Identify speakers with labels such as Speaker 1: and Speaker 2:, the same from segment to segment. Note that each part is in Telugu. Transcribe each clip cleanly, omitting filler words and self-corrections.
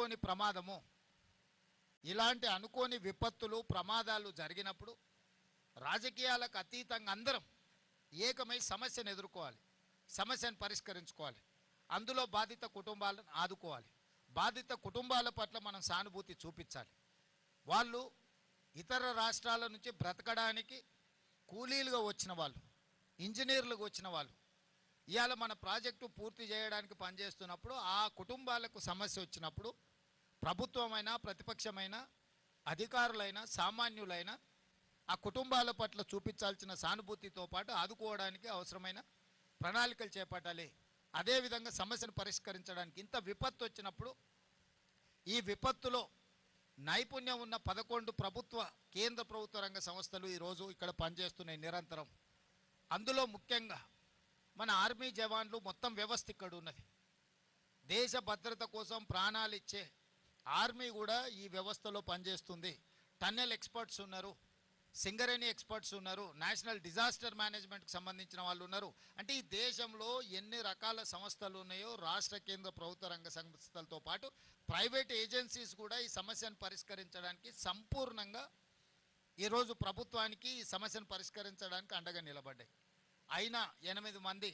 Speaker 1: అనుకోని ప్రమాదము, ఇలాంటి అనుకోని విపత్తులు ప్రమాదాలు జరిగినప్పుడు రాజకీయాలకు అతీతంగా అందరం ఏకమై సమస్యను ఎదుర్కోవాలి, సమస్యను పరిష్కరించుకోవాలి. అందులో బాధిత కుటుంబాలను ఆదుకోవాలి. బాధిత కుటుంబాల పట్ల మనం సానుభూతి చూపించాలి. వాళ్ళు ఇతర రాష్ట్రాల నుంచి బ్రతకడానికి కూలీలుగా వచ్చిన వాళ్ళు, ఇంజనీర్లుగా వచ్చిన వాళ్ళు ఇవాళ మన ప్రాజెక్టు పూర్తి చేయడానికి పనిచేస్తున్నప్పుడు ఆ కుటుంబాలకు సమస్య వచ్చినప్పుడు ప్రభుత్వమైనా ప్రతిపక్షమైనా అధికారులైనా సామాన్యులైనా ఆ కుటుంబాల పట్ల చూపించాల్సిన సానుభూతితో పాటు ఆదుకోవడానికి అవసరమైన ప్రణాళికలు చేపట్టాలి. అదేవిధంగా సమస్యను పరిష్కరించడానికి ఇంత విపత్తు వచ్చినప్పుడు ఈ విపత్తులో నైపుణ్యం ఉన్న 11 ప్రభుత్వ కేంద్ర ప్రభుత్వ రంగ సంస్థలు ఈరోజు ఇక్కడ పనిచేస్తున్నాయి నిరంతరం. అందులో ముఖ్యంగా మన ఆర్మీ జవాన్లు మొత్తం వ్యవస్థ ఇక్కడ ఉన్నది. దేశ భద్రత కోసం ప్రాణాలు ఇచ్చే ఆర్మీ కూడా ఈ వ్యవస్థలో పనిచేస్తుంది. టన్నెల్ ఎక్స్పర్ట్స్ ఉన్నారు, సింగరేణి ఎక్స్పర్ట్స్ ఉన్నారు, నేషనల్ డిజాస్టర్ మేనేజ్మెంట్కి సంబంధించిన వాళ్ళు ఉన్నారు. అంటే ఈ దేశంలో ఎన్ని రకాల సంస్థలు ఉన్నాయో రాష్ట్ర కేంద్ర ప్రభుత్వ రంగ సంస్థలతో పాటు ప్రైవేట్ ఏజెన్సీస్ కూడా ఈ సమస్యను పరిష్కరించడానికి సంపూర్ణంగా ఈరోజు ప్రభుత్వానికి ఈ సమస్యను పరిష్కరించడానికి అండగా నిలబడ్డాయి. అయినా 8 మంది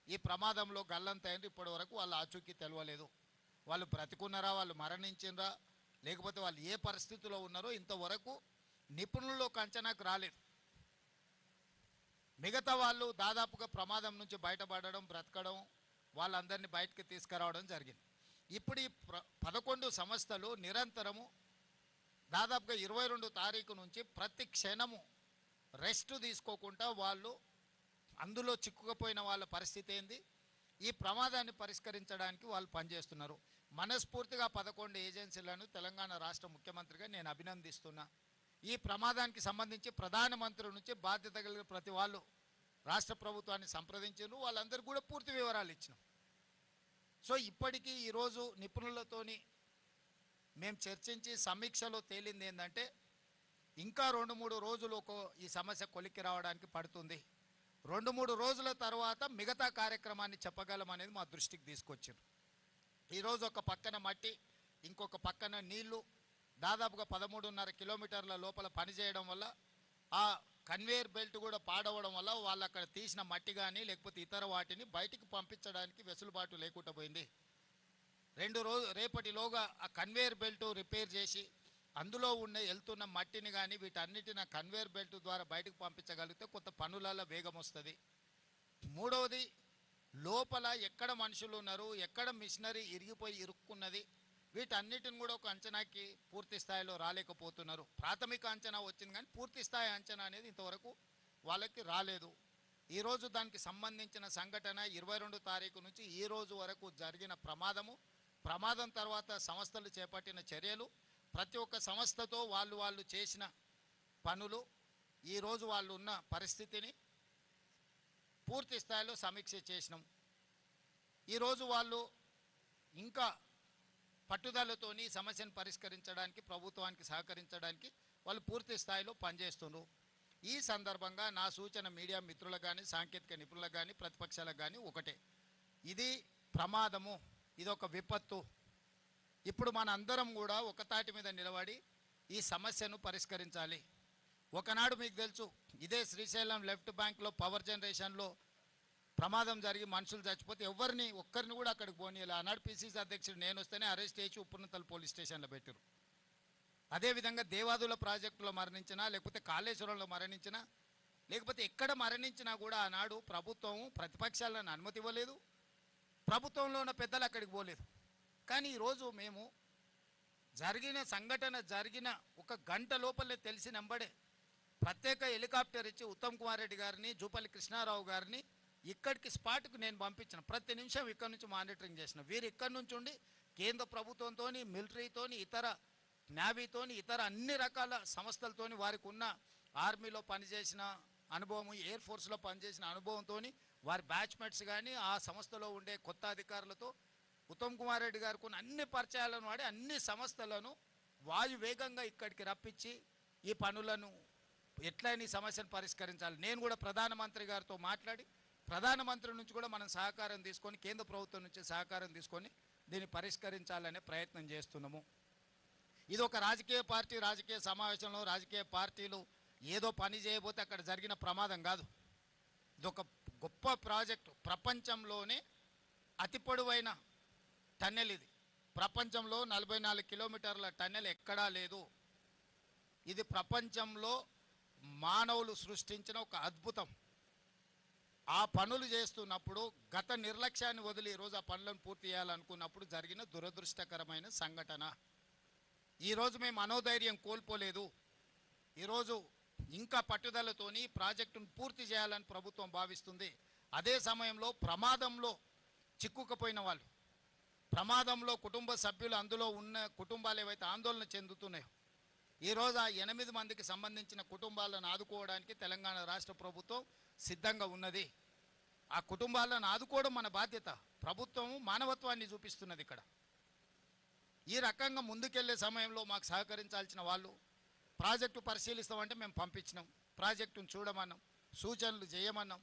Speaker 1: ఈ ప్రమాదంలో గల్లంతైన ఇప్పటి వరకు వాళ్ళ ఆచూకీ తెలవలేదు. వాళ్ళు బ్రతికున్నారా, వాళ్ళు మరణించినరా, లేకపోతే వాళ్ళు ఏ పరిస్థితిలో ఉన్నారో ఇంతవరకు నిపుణుల్లోకి అంచనాకు రాలేదు. మిగతా వాళ్ళు దాదాపుగా ప్రమాదం నుంచి బయటపడడం, బ్రతకడం, వాళ్ళందరినీ బయటకు తీసుకురావడం జరిగింది. ఇప్పుడు ఈ 11 సంస్థలు నిరంతరము దాదాపుగా 22 తారీఖు నుంచి ప్రతి క్షణము రెస్ట్ తీసుకోకుండా వాళ్ళు అందులో చిక్కుకుపోయిన వాళ్ళ పరిస్థితి ఏంది, ఈ ప్రమాదాన్ని పరిష్కరించడానికి వాళ్ళు పనిచేస్తున్నారు. మనస్ఫూర్తిగా 11 ఏజెన్సీలను తెలంగాణ రాష్ట్ర ముఖ్యమంత్రిగా నేను అభినందిస్తున్నా. ఈ ప్రమాదానికి సంబంధించి ప్రధానమంత్రి నుంచి బాధ్యత కలిగిన ప్రతి వాళ్ళు రాష్ట్ర ప్రభుత్వాన్ని సంప్రదించారు. వాళ్ళందరూ కూడా పూర్తి వివరాలు ఇచ్చినాం. సో ఇప్పటికీ ఈరోజు నిపుణులతోని మేము చర్చించి సమీక్షలో తేలింది ఏంటంటే ఇంకా 2-3 రోజులు ఈ సమస్య కొలిక్కి రావడానికి పడుతుంది. 2-3 రోజుల తర్వాత మిగతా కార్యక్రమాన్ని చెప్పగలమనేది మా దృష్టికి తీసుకొచ్చారు. ఈరోజు ఒక పక్కన మట్టి, ఇంకొక పక్కన నీళ్లు, దాదాపుగా 13.5 కిలోమీటర్ల లోపల పనిచేయడం వల్ల ఆ కన్వేయర్ బెల్ట్ కూడా పాడవడం వల్ల వాళ్ళు అక్కడ తీసిన మట్టి కానీ లేకపోతే ఇతర వాటిని బయటికి పంపించడానికి వెసులుబాటు లేకుండా పోయింది. రేపటిలోగా ఆ కన్వేయర్ బెల్ట్ రిపేర్ చేసి అందులో వెళ్తున్న మట్టిని కానీ వీటన్నిటిని కన్వేయర్ బెల్ట్ ద్వారా బయటకు పంపించగలిగితే కొంత పనులలో వేగం వస్తుంది. మూడవది, లోపల ఎక్కడ మనుషులు ఉన్నారు, ఎక్కడ మిషనరీ ఇరుక్కున్నది, వీటన్నిటిని కూడా ఒక అంచనాకి పూర్తి స్థాయిలో రాలేకపోతున్నారు. ప్రాథమిక అంచనా వచ్చింది కానీ పూర్తి స్థాయి అంచనా అనేది ఇంతవరకు వాళ్ళకి రాలేదు. ఈరోజు దానికి సంబంధించిన సంఘటన 22 తారీఖు నుంచి ఈ రోజు వరకు జరిగిన ప్రమాదం తర్వాత సంస్థలు చేపట్టిన చర్యలు, ప్రతి ఒక్క సంస్థతో వాళ్ళు చేసిన పనులు, ఈరోజు వాళ్ళు ఉన్న పరిస్థితిని పూర్తి స్థాయిలో సమీక్ష చేసినాం. ఈరోజు వాళ్ళు ఇంకా పట్టుదలతోని సమస్యను పరిష్కరించడానికి, ప్రభుత్వానికి సహకరించడానికి వాళ్ళు పూర్తి స్థాయిలో పనిచేస్తున్నారు. ఈ సందర్భంగా నా సూచన మీడియా మిత్రులకు కానీ, సాంకేతిక నిపుణులకు కానీ, ప్రతిపక్షాలకు కానీ ఒకటే, ఇది ప్రమాదము, ఇదొక విపత్తు. ఇప్పుడు మన అందరం కూడా ఒక తాటి మీద నిలబడి ఈ సమస్యను పరిష్కరించాలి. ఒకనాడు మీకు తెలుసు, ఇదే శ్రీశైలం లెఫ్ట్ బ్యాంక్లో పవర్ జనరేషన్లో ప్రమాదం జరిగి మనుషులు చచ్చిపోతే ఒక్కరిని కూడా అక్కడికి పోనీయాలి. ఆనాడు పిసిసి అధ్యక్షుడు నేను వస్తేనే అరెస్ట్ చేసి ఉప్పునతల్ పోలీస్ స్టేషన్లో పెట్టారు. అదేవిధంగా దేవాదుల ప్రాజెక్టులో మరణించినా, లేకపోతే కాళేశ్వరంలో మరణించినా, లేకపోతే ఎక్కడ మరణించినా కూడా ఆనాడు ప్రభుత్వం ప్రతిపక్షాలను అనుమతి ఇవ్వలేదు, ప్రభుత్వంలో ఉన్న పెద్దలు అక్కడికి పోలేదు. కానీ ఈరోజు మేము జరిగిన 1 గంట లోపలే తెలిసినంబడే ప్రత్యేక హెలికాప్టర్ ఇచ్చి ఉత్తమ్ కుమార్ రెడ్డి గారిని, జూపల్లి కృష్ణారావు గారిని ఇక్కడికి స్పాట్కు నేను పంపించిన. ప్రతి నిమిషం ఇక్కడ నుంచి మానిటరింగ్ చేసిన. వీరు ఇక్కడి నుంచి ఉండి కేంద్ర ప్రభుత్వంతో, మిలిటరీతోని, ఇతర నేవీతోని, ఇతర అన్ని రకాల సంస్థలతోని, వారికి ఉన్న ఆర్మీలో పనిచేసిన అనుభవం, ఎయిర్ ఫోర్స్లో పనిచేసిన అనుభవంతో, వారి బ్యాచ్మెట్స్ కానీ ఆ సంస్థలో ఉండే కొత్త అధికారులతో ఉత్తమ్ కుమార్ రెడ్డి గారికి ఉన్న అన్ని పరిచయాలను వాడి అన్ని సంస్థలను వాయువేగంగా ఇక్కడికి రప్పించి ఈ పనులను ఎట్లయినా ఈ సమస్యను పరిష్కరించాలి. నేను కూడా ప్రధానమంత్రి గారితో మాట్లాడి ప్రధానమంత్రి నుంచి కూడా మనం సహకారం తీసుకొని, కేంద్ర ప్రభుత్వం నుంచి సహకారం తీసుకొని దీన్ని పరిష్కరించాలనే ప్రయత్నం చేస్తున్నాము. ఇది ఒక రాజకీయ పార్టీ రాజకీయ సమావేశంలో రాజకీయ పార్టీలు ఏదో పని చేయబోతే అక్కడ జరిగిన ప్రమాదం కాదు. ఇదొక గొప్ప ప్రాజెక్టు. ప్రపంచంలోనే అతి పొడవైన టన్నెల్ ఇది. ప్రపంచంలో 44 కిలోమీటర్ల టన్నెల్ ఎక్కడా లేదు. ఇది ప్రపంచంలో మానవులు సృష్టించిన ఒక అద్భుతం. ఆ పనులు చేస్తున్నప్పుడు గత నిర్లక్ష్యాన్ని వదిలి ఈరోజు ఆ పనులను పూర్తి చేయాలనుకున్నప్పుడు జరిగిన దురదృష్టకరమైన సంఘటన. ఈరోజు మేము మనోధైర్యం కోల్పోలేదు. ఈరోజు ఇంకా పట్టుదలతోని ప్రాజెక్టును పూర్తి చేయాలని ప్రభుత్వం భావిస్తుంది. అదే సమయంలో ప్రమాదంలో చిక్కుకుపోయిన వాళ్ళు, ప్రమాదంలో కుటుంబ సభ్యులు, అందులో ఉన్న కుటుంబాలు ఏవైతే ఆందోళన చెందుతున్నాయో, ఈరోజు ఆ 8 మందికి సంబంధించిన కుటుంబాలను ఆదుకోవడానికి తెలంగాణ రాష్ట్ర ప్రభుత్వం సిద్ధంగా ఉన్నది. ఆ కుటుంబాలను ఆదుకోవడం మన బాధ్యత. ప్రభుత్వం మానవత్వాన్ని చూపిస్తున్నది ఇక్కడ. ఈ రకంగా ముందుకెళ్లే సమయంలో మాకు సహకరించాల్సిన వాళ్ళు ప్రాజెక్టు పరిశీలిస్తామంటే మేము పంపించినాం, ప్రాజెక్టును చూడమన్నాం, సూచనలు చేయమన్నాం.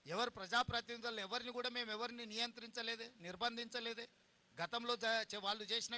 Speaker 1: ఎవరు ప్రజాప్రతినిధులు ఎవరిని కూడా మేము ఎవరిని నియంత్రించలేదే, నిర్బంధించలేదే. గతంలో వాళ్ళు చేసిన